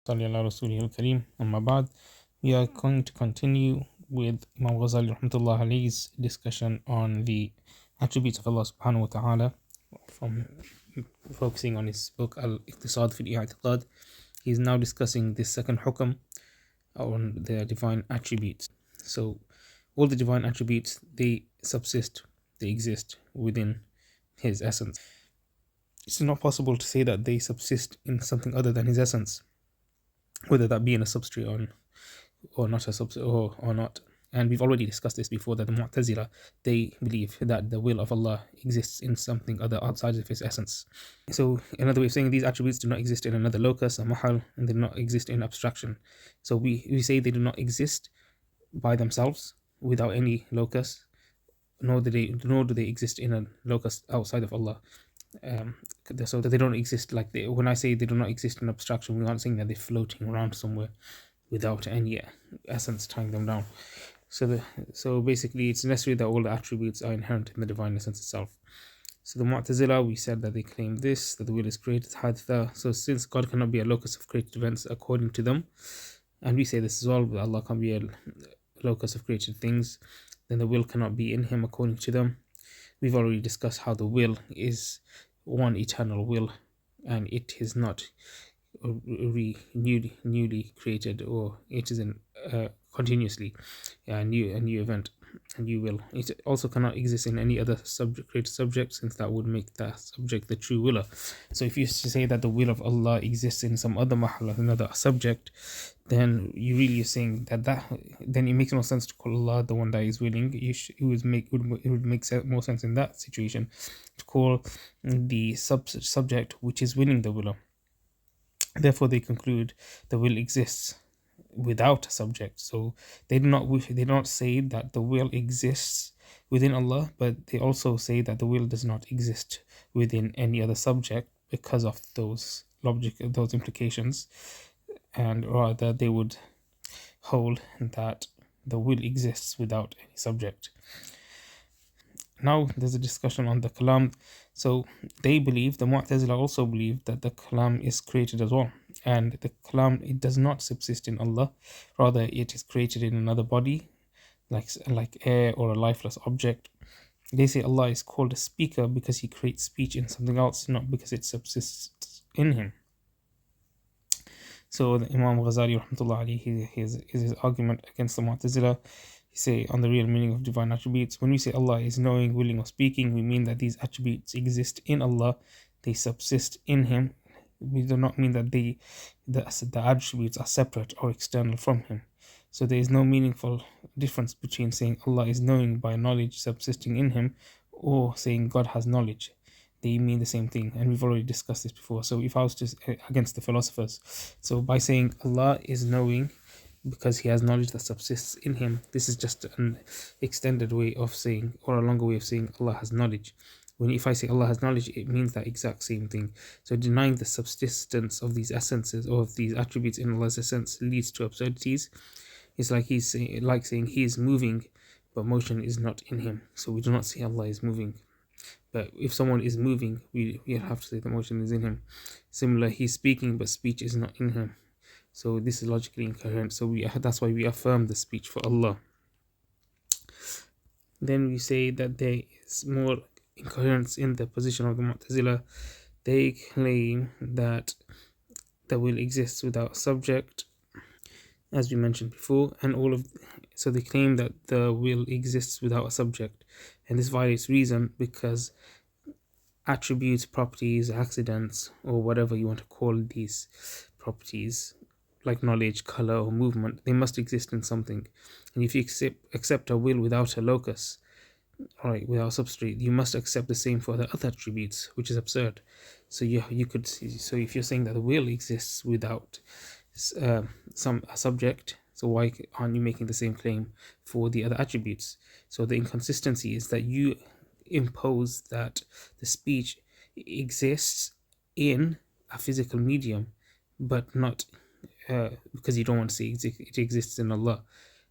صلى على رسوله الكريم أما بعد. We are going to continue with Imam Ghazali rahmatullah alayhi's discussion on the attributes of Allah subhanahu wa ta'ala, from focusing on his book Al-Iqtisad fi iqtisad. He is now discussing the second hukam on the divine attributes. So all the divine attributes, they subsist, they exist within his essence. It's not possible to say that they subsist in something other than his essence, whether that be in a substrate or not a substrate or not. And we've already discussed this before, that the Mu'tazila, they believe that the will of Allah exists in something other outside of his essence. So another way of saying, these attributes do not exist in another locus, a mahal, and they do not exist in abstraction. So we say they do not exist by themselves without any locus, nor do they exist in a locus outside of Allah. So that they don't exist when I say they do not exist in abstraction, we're not saying that they're floating around somewhere without any essence tying them down. So basically, it's necessary that all the attributes are inherent in the divine essence itself. So the Mu'tazila, we said that they claim this, that the will is created haditha. So since God cannot be a locus of created events according to them, and we say this as well, that Allah can be a locus of created things, then the will cannot be in him according to them. We've already discussed how the will is one eternal will, and it is not newly created, or it is continuously a new event, a new will. It also cannot exist in any other created subject, since that would make that subject the true willer. So if you say that the will of Allah exists in some other mahal, another subject, then you really are saying that then it makes no sense to call Allah the one that is willing. It would make more sense in that situation to call the subject which is willing the willer. Therefore, they conclude the will exists without a subject. So they do not say that the will exists within Allah, but they also say that the will does not exist within any other subject because of those implications, and rather they would hold that the will exists without any subject. Now there's a discussion on the kalam. So they believe, the Mu'tazila also believe, that the kalam is created as well, and the kalam, it does not subsist in Allah, rather it is created in another body, like air or a lifeless object. They say Allah is called a speaker because he creates speech in something else, not because it subsists in him. So the Imam Ghazali rahmatullah alayhi, his argument against the Mu'tazila, he say on the real meaning of divine attributes, when we say Allah is knowing, willing, or speaking, we mean that these attributes exist in Allah, they subsist in him. We do not mean that the attributes are separate or external from him. So there is no meaningful difference between saying Allah is knowing by knowledge subsisting in him, or saying God has knowledge. They mean the same thing, and we've already discussed this before. So if I was just against the philosophers, so by saying Allah is knowing because he has knowledge that subsists in him, this is just an extended way of saying, or a longer way of saying, Allah has knowledge. If I say Allah has knowledge, it means that exact same thing. So denying the subsistence of these essences, or of these attributes in Allah's essence, leads to absurdities. It's like saying he is moving, but motion is not in him. So we do not say Allah is moving. But if someone is moving, we have to say the motion is in him. Similar, he's speaking, but speech is not in him. So this is logically incoherent. So that's why we affirm the speech for Allah. Then we say that there is more incoherence in the position of the Mu'tazila. They claim that the will exists without subject, as we mentioned before, and so they claim that the will exists without a subject, and this violates reason, because attributes, properties, accidents, or whatever you want to call these properties, like knowledge, color, or movement, they must exist in something. And if you accept a will without a locus, without a substrate, you must accept the same for the other attributes, which is absurd. So so if you're saying that the will exists without a subject, so why aren't you making the same claim for the other attributes? So the inconsistency is that you impose that the speech exists in a physical medium, but not because you don't want to say it exists in Allah.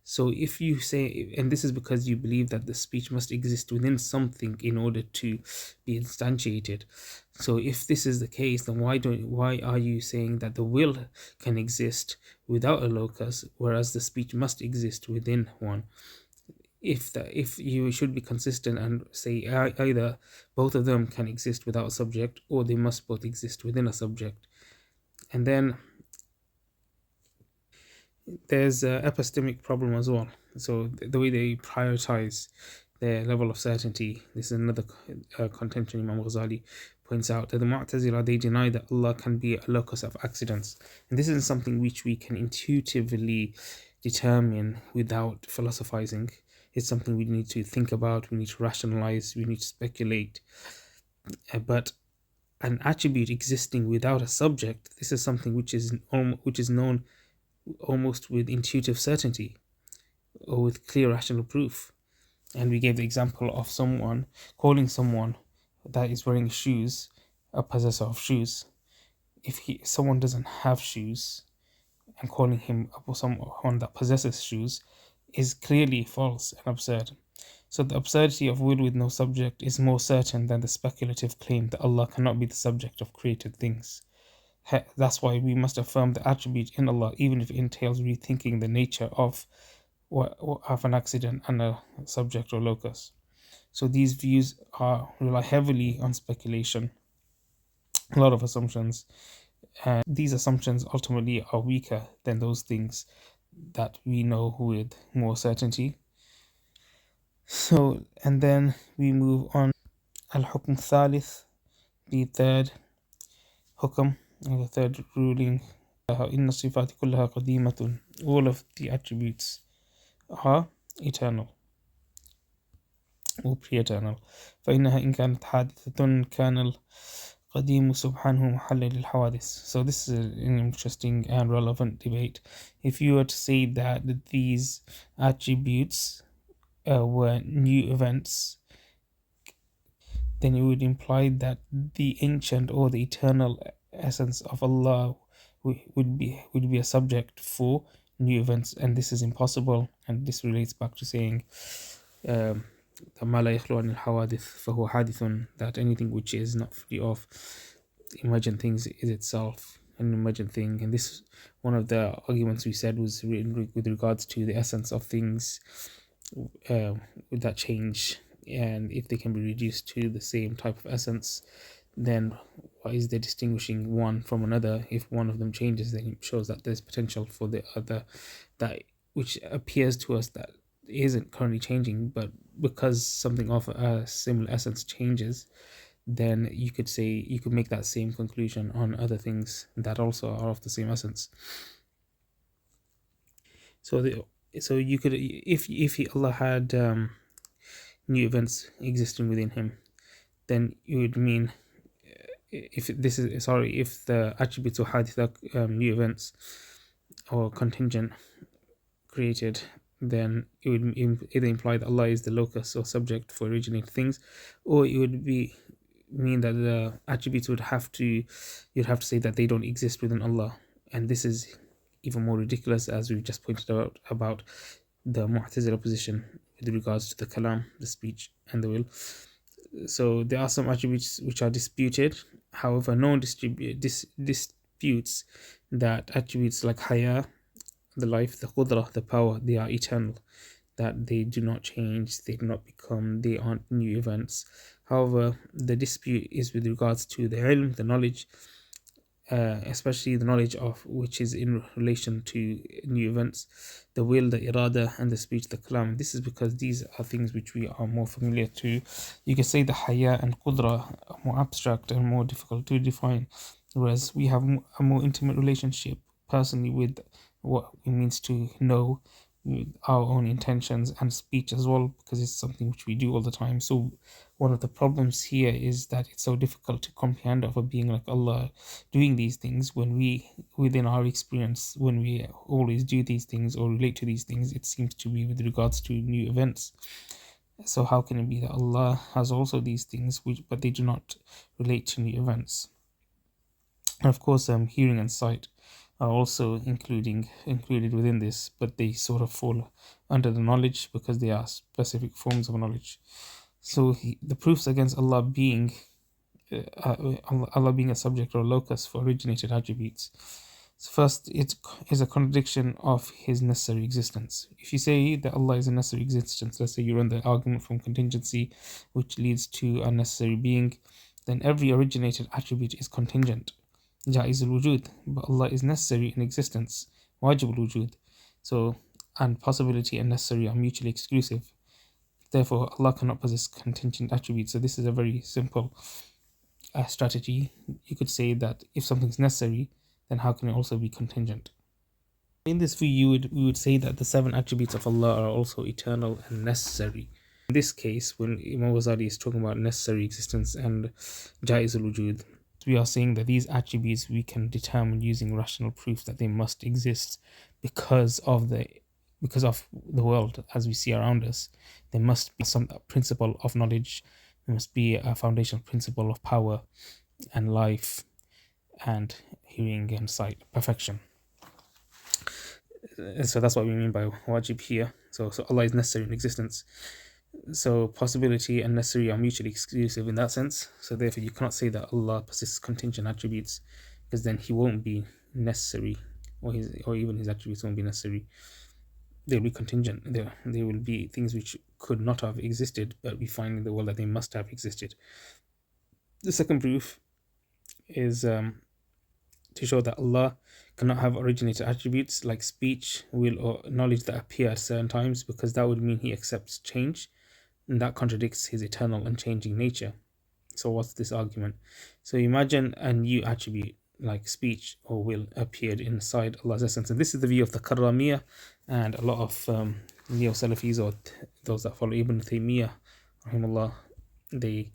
So if you say, and this is because you believe that the speech must exist within something in order to be instantiated. So if this is the case, then why are you saying that the will can exist without a locus, whereas the speech must exist within one? If you should be consistent and say either both of them can exist without a subject, or they must both exist within a subject. And then there's a epistemic problem as well. So the way they prioritize their level of certainty, this is another contention Imam Ghazali points out, that the Mu'tazila, they deny that Allah can be a locus of accidents, and this isn't something which we can intuitively determine without philosophizing. It's something we need to think about, we need to rationalize, we need to speculate. But an attribute existing without a subject, this is something which is known almost with intuitive certainty or with clear rational proof. And we gave the example of someone calling someone that is wearing shoes a possessor of shoes. If someone doesn't have shoes, and calling him someone that possesses shoes is clearly false and absurd. So the absurdity of will with no subject is more certain than the speculative claim that Allah cannot be the subject of created things. That's why we must affirm the attribute in Allah, even if it entails rethinking the nature of an accident and a subject or locus. So these views rely heavily on speculation, a lot of assumptions, and these assumptions ultimately are weaker than those things that we know with more certainty. So, and then we move on. Al-Hukm Thalith, the third hukm, or the third ruling. إن الصفات كلها قديمة. All of the attributes are eternal or pre-eternal. فإنها إن كانت حادثة كان القديم سبحانه محل للحوادث. So this is an interesting and relevant debate. If you were to say that these attributes were new events, then it would imply that the ancient or the eternal essence of Allah would be a subject for new events, and this is impossible. And this relates back to saying ما لا يخلو عن الحوادث فهو حادث, that anything which is not free of emergent things is itself an emergent thing. And this, one of the arguments we said, was with regards to the essence of things with that change, and if they can be reduced to the same type of essence, then why is there distinguishing one from another? If one of them changes, then it shows that there's potential for the other, that which appears to us that isn't currently changing, but because something of a similar essence changes, then you could make that same conclusion on other things that also are of the same essence. So you could, if Allah had new events existing within him, then it would mean, if the attributes of haditha, new events or contingent created, then it would either imply that Allah is the locus or subject for originating things, or it would mean that the attributes you'd have to say that they don't exist within Allah. And this is even more ridiculous, as we just pointed out about the Mu'tazila position with regards to the kalam, the speech, and the will. So there are some attributes which are disputed. However, no one disputes that attributes like haya, the life, the qudra, the power, they are eternal, that they do not change, they do not become, they aren't new events. However, the dispute is with regards to the ilm, the knowledge, especially the knowledge of which is in relation to new events, the will, the irada, and the speech, the kalam. This is because these are things which we are more familiar to. You can say the haya and qudra are more abstract and more difficult to define, whereas we have a more intimate relationship personally with what it means to know our own intentions, and speech as well, because it's something which we do all the time. So one of the problems here is that it's so difficult to comprehend of a being like Allah doing these things, when we, within our experience, when we always do these things or relate to these things, it seems to be with regards to new events. So how can it be that Allah has also these things but they do not relate to new events? And of course, hearing and sight are also included within this, but they sort of fall under the knowledge because they are specific forms of knowledge. So the proofs against Allah being a subject or locus for originated attributes. So first, it is a contradiction of His necessary existence. If you say that Allah is a necessary existence, let's say you run the argument from contingency, which leads to a necessary being, then every originated attribute is contingent. Jaiz al-wujud, but Allah is necessary in existence, wajib al-wujud. So, and possibility and necessary are mutually exclusive. Therefore, Allah cannot possess contingent attributes. So this is a very simple strategy. You could say that if something's necessary, then how can it also be contingent? In this view, we would say that the 7 attributes of Allah are also eternal and necessary. In this case, when Imam Ghazali is talking about necessary existence and Jaiz al-Wujud, we are saying that these attributes we can determine using rational proof that they must exist because of the world as we see around us. There must be some principle of knowledge. There must be a foundational principle of power and life and hearing and sight, perfection. So that's what we mean by wajib here. So Allah is necessary in existence. So possibility and necessary are mutually exclusive in that sense. So therefore you cannot say that Allah possesses contingent attributes, because then He won't be necessary, or even His attributes won't be necessary. They'll be contingent. There will be things which could not have existed, but we find in the world that they must have existed. The second proof is to show that Allah cannot have originated attributes like speech, will, or knowledge that appear at certain times, because that would mean He accepts change, and that contradicts His eternal unchanging nature. So what's this argument? So imagine a new attribute like speech or will appeared inside Allah's essence, and this is the view of the Karramiyah and a lot of Neo-Salafis, or those that follow Ibn Taymiyyah rahimahullah. They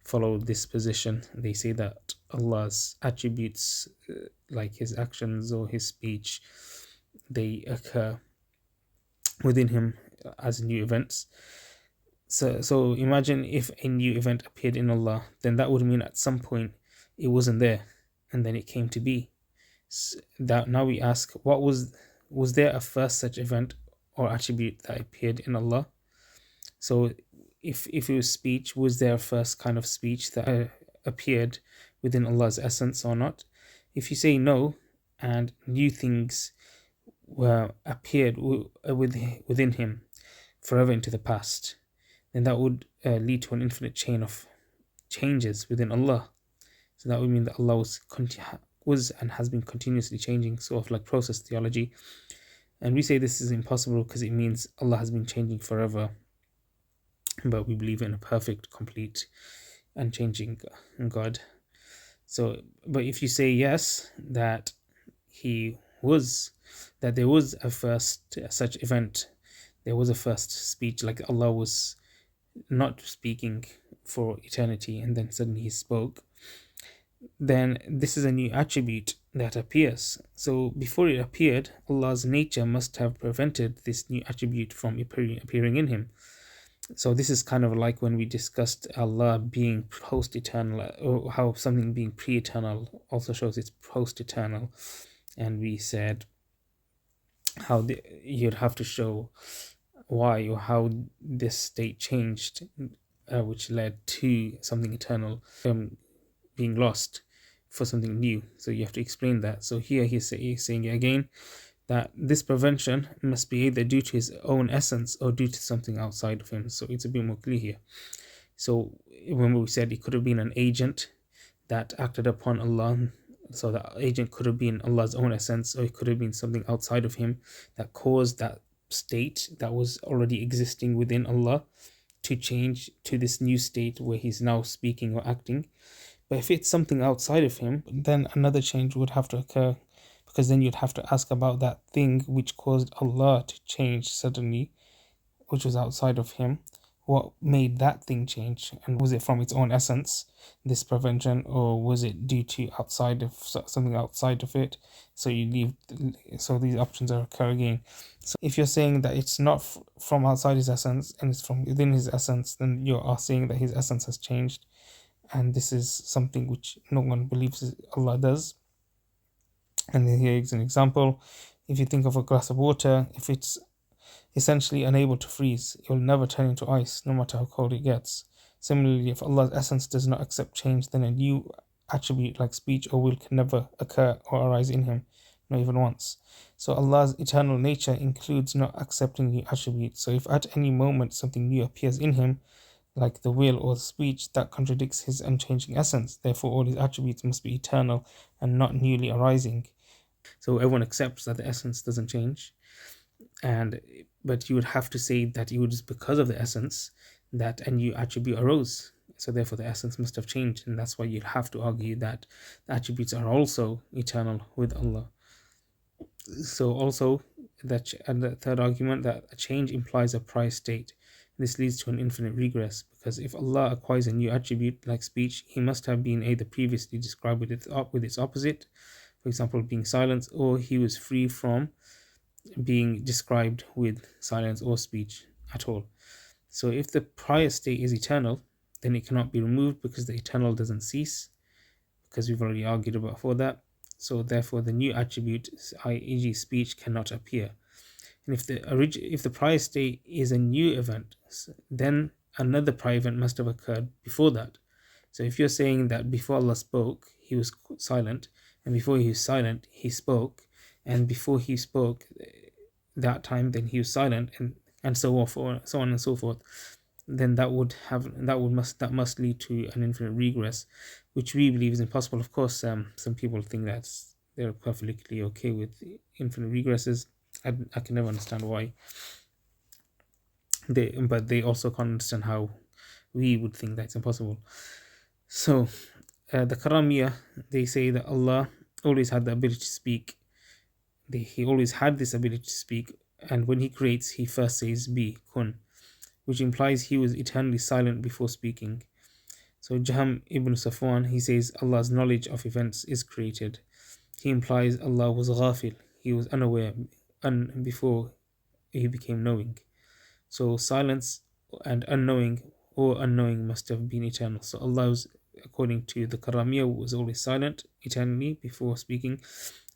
follow this position. They say that Allah's attributes, like His actions or His speech, they occur within Him as new events. So imagine if a new event appeared in Allah, then that would mean at some point it wasn't there, and then it came to be. So that now we ask, was there a first such event or attribute that appeared in Allah? So if it was speech, was there a first kind of speech that appeared within Allah's essence or not? If you say no, and new things appeared within Him forever into the past, then that would lead to an infinite chain of changes within Allah. So that would mean that Allah was and has been continuously changing, sort of like process theology. And we say this is impossible because it means Allah has been changing forever. But we believe in a perfect, complete, unchanging God. So, but if you say yes, that there was a first such event, there was a first speech, like Allah was not speaking for eternity and then suddenly He spoke, then this is a new attribute that appears. So before it appeared, Allah's nature must have prevented this new attribute from appearing in Him. So this is kind of like when we discussed Allah being post-eternal, or how something being pre-eternal also shows it's post-eternal, and we said how you'd have to show why or how this state changed, which led to something eternal being lost for something new. So you have to explain that. So here he's saying again that this prevention must be either due to His own essence or due to something outside of Him. So it's a bit more clear here. So when we said it could have been an agent that acted upon Allah, so that agent could have been Allah's own essence, or it could have been something outside of Him that caused that state that was already existing within Allah to change to this new state where He's now speaking or acting. But if it's something outside of Him, then another change would have to occur, because then you'd have to ask about that thing which caused Allah to change suddenly, which was outside of Him. What made that thing change? And was it from its own essence, this prevention, or was it due to something outside of it? So so these options are occur again. So if you're saying that it's not from outside His essence and it's from within His essence, then you are saying that His essence has changed. And this is something which no one believes Allah does. And here is an example. If you think of a glass of water, if it's essentially unable to freeze, it will never turn into ice, no matter how cold it gets. Similarly, if Allah's essence does not accept change, then a new attribute like speech or will can never occur or arise in him, not even once. So Allah's eternal nature includes not accepting new attributes. So if at any moment something new appears in him, like the will or the speech, that contradicts his unchanging essence. Therefore, all his attributes must be eternal and not newly arising. So everyone accepts that the essence doesn't change, and but you would have to say that it was because of the essence that a new attribute arose. So therefore, the essence must have changed, and that's why you'd have to argue that the attributes are also eternal with Allah. So also that, and the third argument, that a change implies a prior state. This leads to an infinite regress, because if Allah acquires a new attribute like speech, he must have been either previously described with its opposite, for example being silence, or he was free from being described with silence or speech at all. So if the prior state is eternal, then it cannot be removed because the eternal doesn't cease, because we've already argued about for that. So therefore the new attribute, i.e. speech, cannot appear. And if the prior state is a new event, then another prior event must have occurred before that. So if you're saying that before Allah spoke, he was silent, and before he was silent, he spoke, and before he spoke that time, then he was silent, and so on and so forth, then that must lead to an infinite regress, which we believe is impossible. Of course, some people think that they're perfectly okay with infinite regresses. I can never understand why. But they also can't understand how we would think that's impossible. So, the Karamiya, they say that Allah always had the ability to speak. He always had this ability to speak, and when he creates, he first says be, kun, which implies he was eternally silent before speaking. So Jahm ibn Safwan, he says Allah's knowledge of events is created. He implies Allah was ghafil, he was unaware before he became knowing. So silence and unknowing must have been eternal. So Allah was, according to the Karamiya, was always silent eternally before speaking,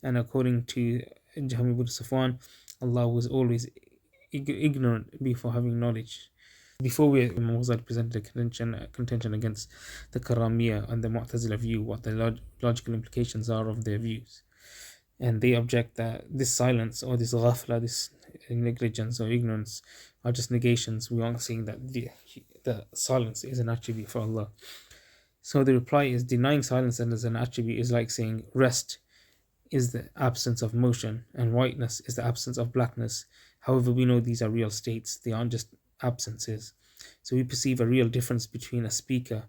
and according to Jahm ibn Safwan, Allah was always ignorant before having knowledge. Before Imam Ghazali presented a contention against the Karamiya and the Mu'tazila view, what the logical implications are of their views. And they object that this silence or this ghafla, this negligence or ignorance, are just negations. We aren't saying that the silence is an attribute for Allah. So the reply is, denying silence as an attribute is like saying rest is the absence of motion and whiteness is the absence of blackness. However, we know these are real states, they aren't just absences. So we perceive a real difference between a speaker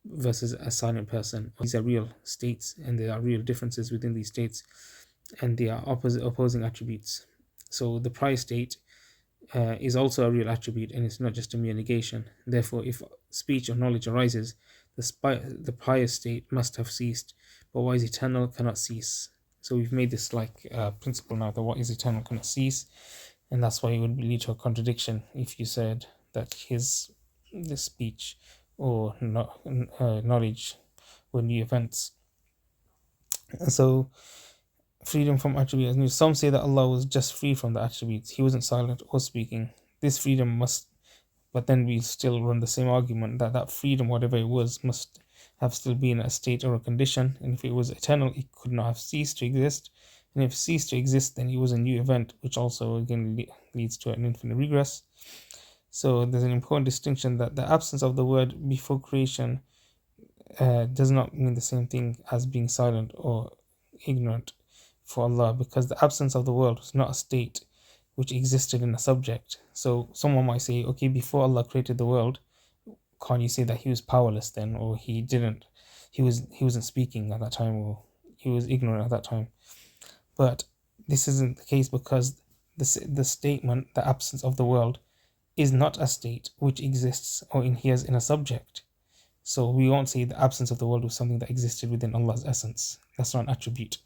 versus a silent person. These are real states, and there are real differences within these states, and they are opposing attributes. So the prior state is also a real attribute, and it's not just a mere negation. Therefore, if speech or knowledge arises, the prior state must have ceased, but what is eternal cannot cease. So we've made this like principle now, that what is eternal cannot cease, and that's why it would lead to a contradiction if you said that the speech or knowledge were new events. So freedom from attributes. Some say that Allah was just free from the attributes. He wasn't silent or speaking. This freedom must, but then we still run the same argument that freedom, whatever it was, must have still been a state or a condition. And if it was eternal, it could not have ceased to exist. And if it ceased to exist, then it was a new event, which also again leads to an infinite regress. So there's an important distinction that the absence of the word before creation does not mean the same thing as being silent or ignorant for Allah, because the absence of the world was not a state which existed in a subject. So someone might say, okay, before Allah created the world, can't you say that he was powerless then, or he wasn't speaking at that time, or he was ignorant at that time? But this isn't the case, because the statement, the absence of the world, is not a state which exists or inheres in a subject. So we won't say the absence of the world was something that existed within Allah's essence. That's not an attribute.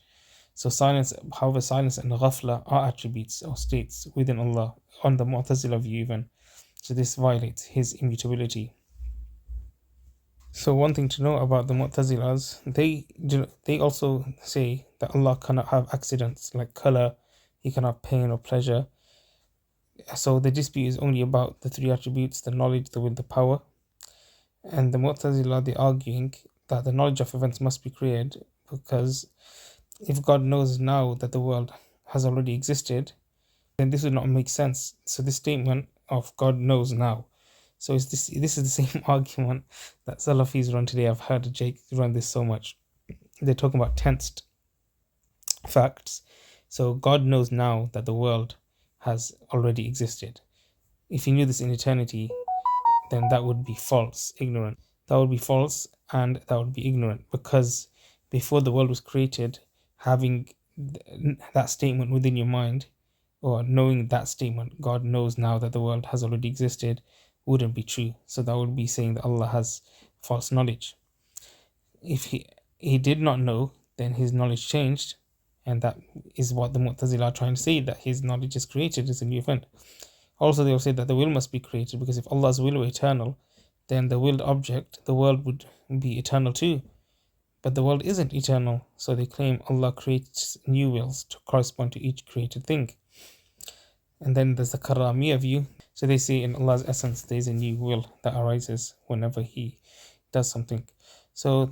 So silence and ghafla are attributes or states within Allah, on the Mu'tazila view even. So this violates his immutability. So one thing to know about the Mu'tazilas, they also say that Allah cannot have accidents like color, He cannot have pain or pleasure. So the dispute is only about the three attributes: the knowledge, the will, the power. And the Mu'tazila, they're arguing that the knowledge of events must be created, because if God knows now that the world has already existed, then this would not make sense. So this statement of God knows now. So this is the same argument that Salafis run today. I've heard Jake run this so much. They're talking about tensed facts. So God knows now that the world has already existed. If he knew this in eternity, then that would be false, ignorant. That would be false, and that would be ignorant, because before the world was created, having that statement within your mind, or knowing that statement, God knows now that the world has already existed, wouldn't be true. So that would be saying that Allah has false knowledge. If he did not know, then his knowledge changed, and that is what the Mu'tazila are trying to say, that his knowledge is created as a new event. Also, they will say that the will must be created, because if Allah's will were eternal, then the willed object, the world, would be eternal too. But the world isn't eternal, so they claim Allah creates new wills to correspond to each created thing. And then there's the Karamiya view. So they say in Allah's essence there is a new will that arises whenever He does something. So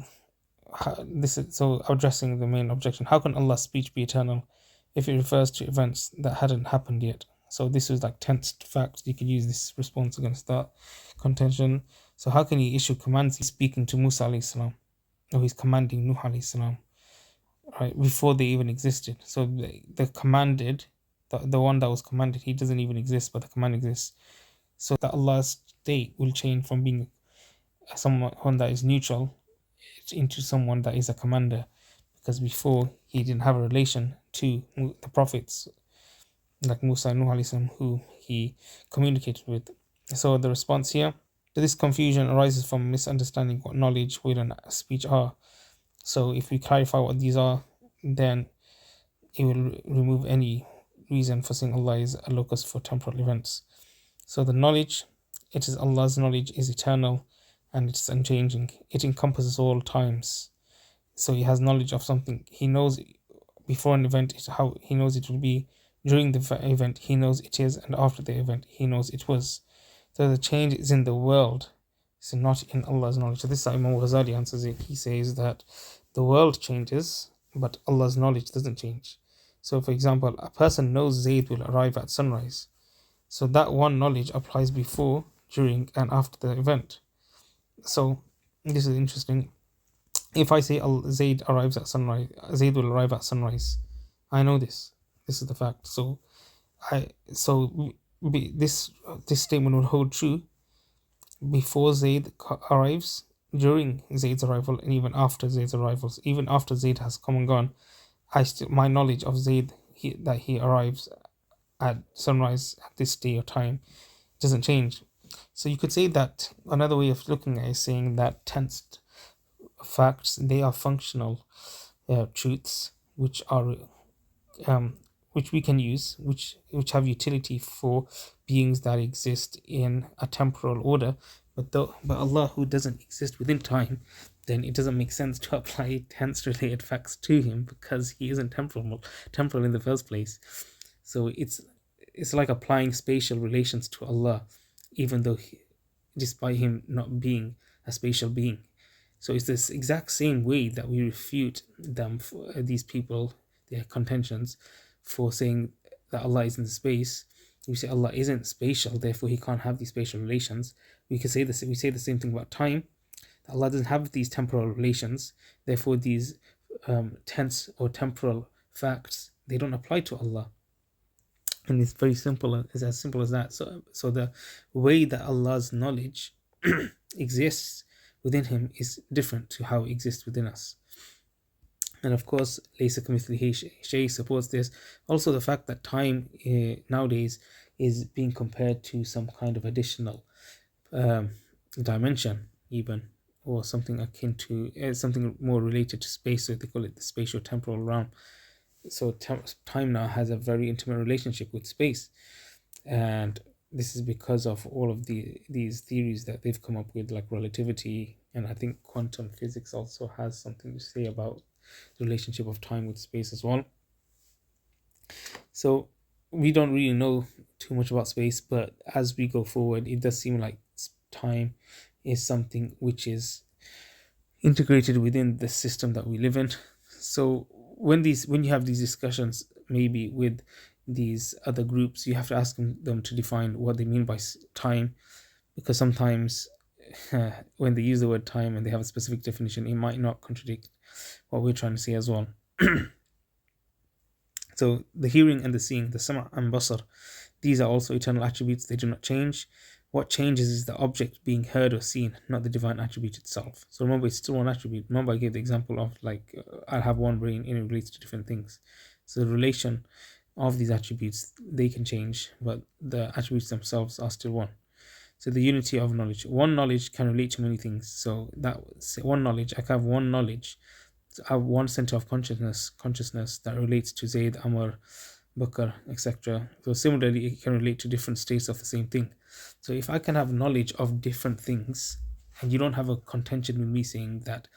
addressing the main objection: how can Allah's speech be eternal if it refers to events that hadn't happened yet? So this was like tensed facts. You could use this response against that contention. So how can He issue commands? He's speaking to Musa alayhi salam, or He's commanding Nuh alayhi salam, right, before they even existed. So the commanded, the one that was commanded, he doesn't even exist, but the command exists. So that Allah's state will change from being someone that is neutral into someone that is a commander, because before he didn't have a relation to the prophets like Musa and Nuh alayhi salam, who he communicated with. So the response here to this confusion arises from misunderstanding what knowledge, will, and speech are. So if we clarify what these are, then it will remove any reason for saying Allah is a locus for temporal events. So the knowledge, it is Allah's knowledge is eternal and it's unchanging. It encompasses all times. So He has knowledge of something. He knows before an event how He knows it will be. During the event, He knows it is, and after the event, He knows it was. So the change is in the world, it's not in Allah's knowledge. So this is how Imam Ghazali answers it. He says that the world changes, but Allah's knowledge doesn't change. So for example, a person knows Zayd will arrive at sunrise. So that one knowledge applies before, during, and after the event. So this is interesting. If I say Zayd arrives at sunrise, Zayd will arrive at sunrise, I know this. This is the fact. So this statement will hold true before Zayd arrives, during Zayd's arrival, and even after Zayd's arrivals. Even after Zayd has come and gone, my knowledge of Zayd, that he arrives at sunrise at this day or time, doesn't change. So you could say that another way of looking at it is saying that tensed facts, they are functional truths which are which we can use, which have utility for beings that exist in a temporal order. But Allah, who doesn't exist within time, then it doesn't make sense to apply tense related facts to Him, because He isn't temporal in the first place. So it's like applying spatial relations to Allah, even though despite Him not being a spatial being. So it's this exact same way that we refute them, for these people, their contentions, for saying that Allah is in space. We say Allah isn't spatial, therefore He can't have these spatial relations. We say the same thing about time. Allah doesn't have these temporal relations, therefore these tense or temporal facts, they don't apply to Allah. And it's very simple. It's as simple as that. So the way that Allah's knowledge exists within Him is different to how it exists within us. And of course, Laysa kamithlihi shay supports this. Also, the fact that time nowadays is being compared to some kind of additional dimension, even, or something akin to something more related to space. So they call it the spatio-temporal realm. So time now has a very intimate relationship with space, and this is because of all of these theories that they've come up with, like relativity, And I think quantum physics also has something to say about the relationship of time with space as well. So we don't really know too much about space, but as we go forward, it does seem like time is something which is integrated within the system that we live in. So when you have these discussions, maybe with these other groups, you have to ask them to define what they mean by time, because sometimes when they use the word time and they have a specific definition, it might not contradict what we're trying to say as well. So the hearing and the seeing, the sama' and basar, these are also eternal attributes. They do not change. What changes is the object being heard or seen, not the divine attribute itself. So remember, it's still one attribute. Remember, I gave the example of like I have one brain and it relates to different things. So the relation of these attributes, they can change, but the attributes themselves are still one. So the unity of knowledge. One knowledge can relate to many things. So that one knowledge, I can have one knowledge. I have one center of consciousness that relates to Zayd, Amr, Bakr, etc. So similarly, it can relate to different states of the same thing. So if I can have knowledge of different things, and you don't have a contention with me saying that,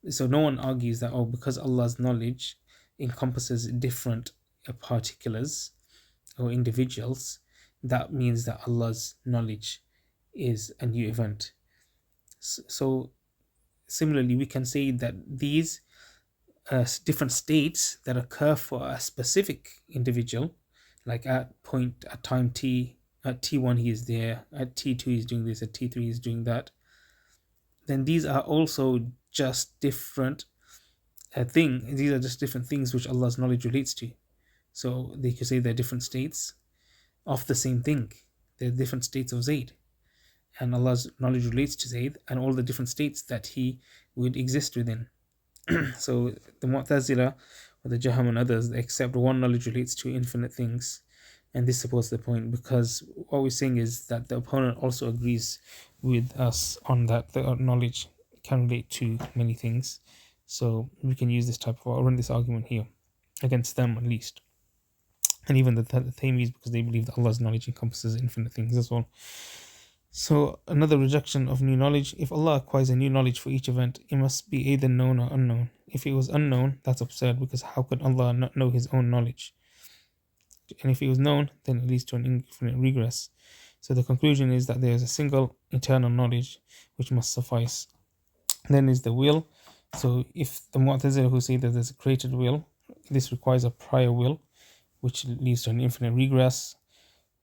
so no one argues that, oh, because Allah's knowledge encompasses different particulars or individuals, that means that Allah's knowledge is a new event. So similarly, we can say that these different states that occur for a specific individual, like at time t, at t1 he is there, at t2 he's doing this, at t3 he's doing that, then these are also just different these are just different things which Allah's knowledge relates to. So they could say they're different states of the same thing. They're different states of Zayd, and Allah's knowledge relates to Zayd and all the different states that he would exist within. So the Mu'tazila or the Jaham and others, they accept one knowledge relates to infinite things, and this supports the point, because what we're saying is that the opponent also agrees with us on that the knowledge can relate to many things. So we can use this type of, I'll run this argument here against them at least, and even the Taymis, because they believe that Allah's knowledge encompasses infinite things as well. So another rejection of new knowledge. If Allah acquires a new knowledge for each event, it must be either known or unknown. If it was unknown, that's absurd, because how could Allah not know His own knowledge? And if it was known, then it leads to an infinite regress. So the conclusion is that there is a single eternal knowledge which must suffice. Then is the will. So if the Mu'tazila who say that there's a created will, this requires a prior will, which leads to an infinite regress.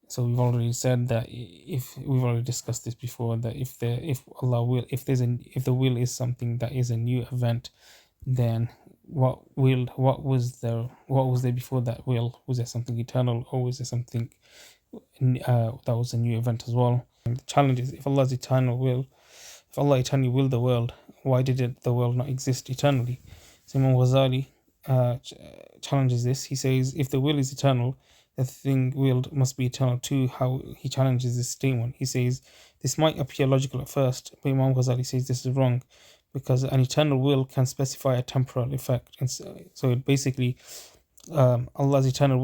So we've already said that, if we've already discussed this before, that if Allah will, if the will is something that is a new event, then what was there before that will? Was there something eternal, or was there something that was a new event as well? And the challenge is, if Allah eternally willed the world, why did the world not exist eternally? So Imam Ghazali challenges this. He says, if the will is eternal, the thing willed must be eternal too. How he challenges this statement. He says, this might appear logical at first, but Imam Ghazali says this is wrong, because an eternal will can specify a temporal effect. And so it basically, Allah eternally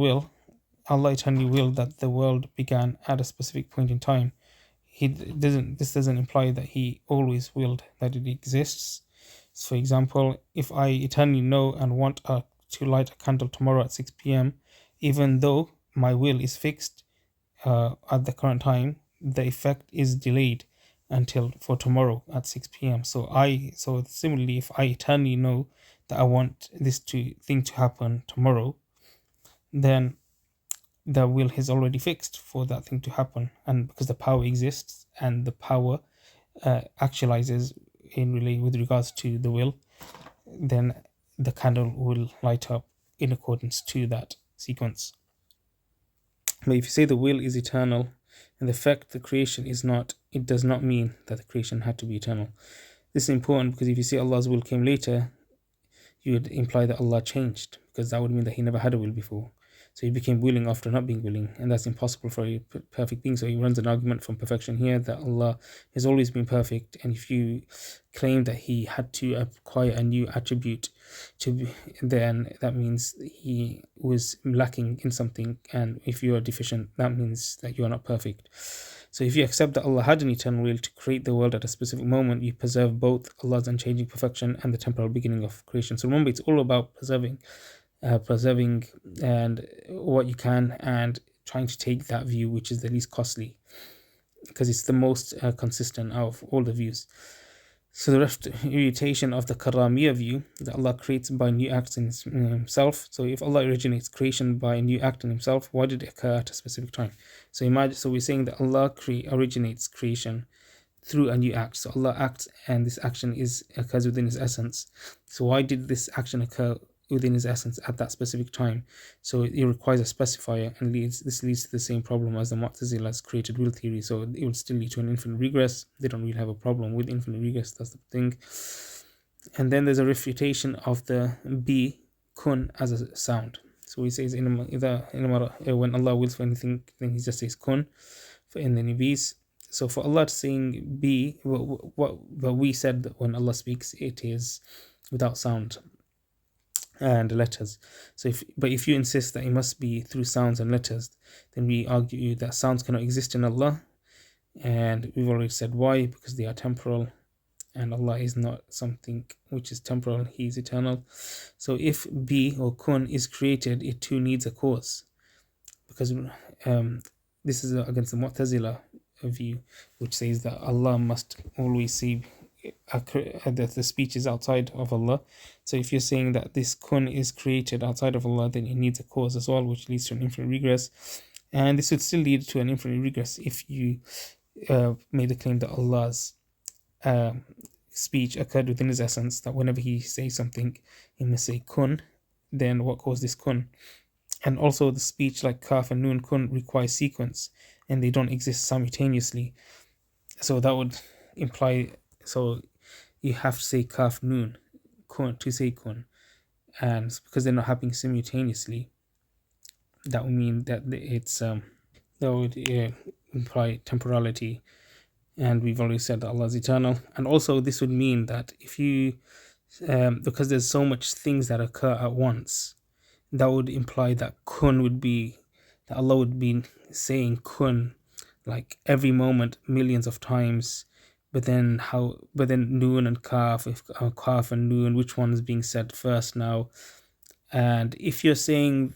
willed that the world began at a specific point in time. This doesn't imply that He always willed that it exists. So for example, if I eternally know and want to light a candle tomorrow at 6 p.m., even though my will is fixed at the current time, the effect is delayed until for tomorrow at 6 p.m. So similarly, if I eternally know that I want this thing to happen tomorrow, then the will is already fixed for that thing to happen, and because the power exists and the power actualizes with regards to the will, then the candle will light up in accordance to that sequence. But if you say the will is eternal and the fact the creation is not, it does not mean that the creation had to be eternal. This is important, because if you say Allah's will came later, you would imply that Allah changed, because that would mean that He never had a will before. So He became willing after not being willing, and that's impossible for a perfect being. So he runs an argument from perfection here that Allah has always been perfect, and if you claim that He had to acquire a new attribute then that means He was lacking in something, and if you are deficient, that means that you are not perfect. So if you accept that Allah had an eternal will to create the world at a specific moment, you preserve both Allah's unchanging perfection and the temporal beginning of creation. So remember, it's all about preserving and what you can, and trying to take that view which is the least costly, because it's the most consistent out of all the views. So the refutation of the Karamiya view, that Allah creates by new acts in Himself. So if Allah originates creation by a new act in Himself, why did it occur at a specific time? So imagine, so we're saying that Allah originates creation through a new act. So Allah acts, and this action occurs within His essence. So why did this action occur within His essence at that specific time? So it requires a specifier, and this leads to the same problem as the Mu'tazila's created will theory. So it would still lead to an infinite regress. They don't really have a problem with infinite regress, that's the thing. And then there's a refutation of the B, kun, as a sound. So he says when Allah wills for anything, then He just says kun in the Nabis. So for Allah to saying B, what we said that when Allah speaks, it is without sound and letters. So if you insist that it must be through sounds and letters, then we argue that sounds cannot exist in Allah, and we've already said why, because they are temporal, and Allah is not something which is temporal, He is eternal. So if B or kun is created, it too needs a cause, because this is against the Mu'tazila view, which says that Allah must always see that the speech is outside of Allah. So if you're saying that this kun is created outside of Allah, then it needs a cause as well, which leads to an infinite regress. And this would still lead to an infinite regress if you made the claim that Allah's speech occurred within His essence, that whenever He says something, He must say kun. Then what caused this kun? And also the speech like kaf and nun kun requires sequence, and they don't exist simultaneously. So that would imply, so you have to say kaf nun kun to say kun, and because they're not happening simultaneously, that would mean that it's that would imply temporality, and we've already said that Allah is eternal. And also this would mean that if you because there's so much things that occur at once, that would imply that kun would be, that Allah would be saying kun like every moment millions of times, but then noon and kaf, if kaf and noon, which one is being said first now? And if you're saying,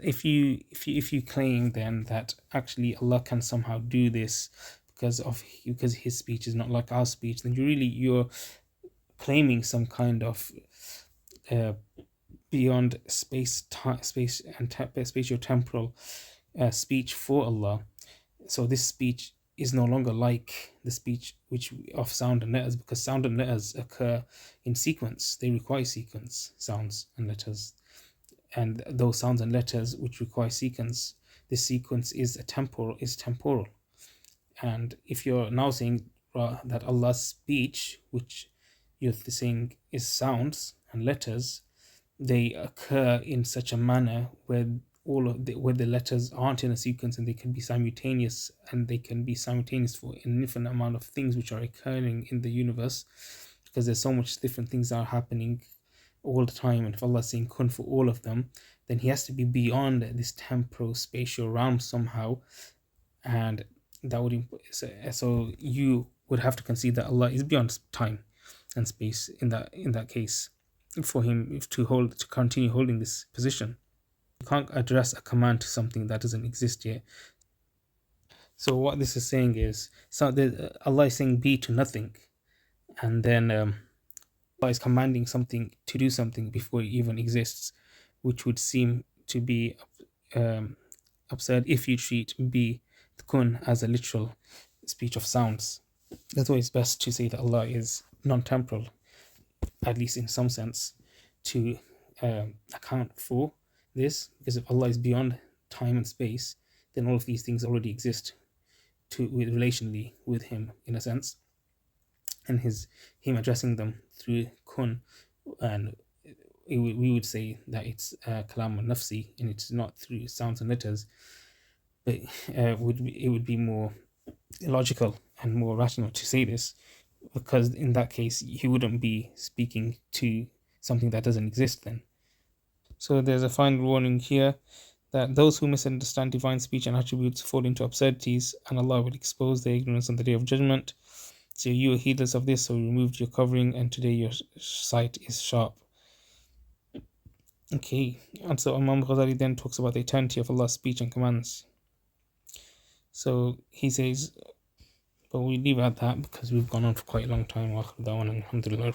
if you claim then that actually Allah can somehow do this because His speech is not like our speech, then you're claiming some kind of beyond space and spatio-temporal speech for Allah. So this speech is no longer like the speech which of sound and letters, because sound and letters occur in sequence. They require sequence, sounds and letters. And those sounds and letters which require sequence, this sequence is temporal. And if you're now saying that Allah's speech, which you're saying is sounds and letters, they occur in such a manner where where the letters aren't in a sequence, and they can be simultaneous, for an infinite amount of things which are occurring in the universe, because there's so much different things that are happening all the time. And if Allah is saying kun for all of them, then He has to be beyond this temporal spatial realm somehow, and that would so you would have to concede that Allah is beyond time and space in that case, for Him to continue holding this position. You can't address a command to something that doesn't exist yet. So what this is saying is, Allah is saying be to nothing, and then Allah is commanding something to do something before it even exists, which would seem to be absurd if you treat be kun as a literal speech of sounds. That's why it's best to say that Allah is non-temporal, at least in some sense, to account for this, because if Allah is beyond time and space, then all of these things already exist relationally with Him, in a sense, and Him addressing them through kun, and we would say that it's kalam al-nafsi, and it's not through sounds and letters, but it would be more logical and more rational to say this, because in that case He wouldn't be speaking to something that doesn't exist then. So there's a final warning here that those who misunderstand divine speech and attributes fall into absurdities, and Allah will expose their ignorance on the day of judgment. So you were heedless of this, so you removed your covering, and today your sight is sharp. Okay, and so Imam Ghazali then talks about the eternity of Allah's speech and commands. So he says, but we leave it at that because we've gone on for quite a long time. Alhamdulillah.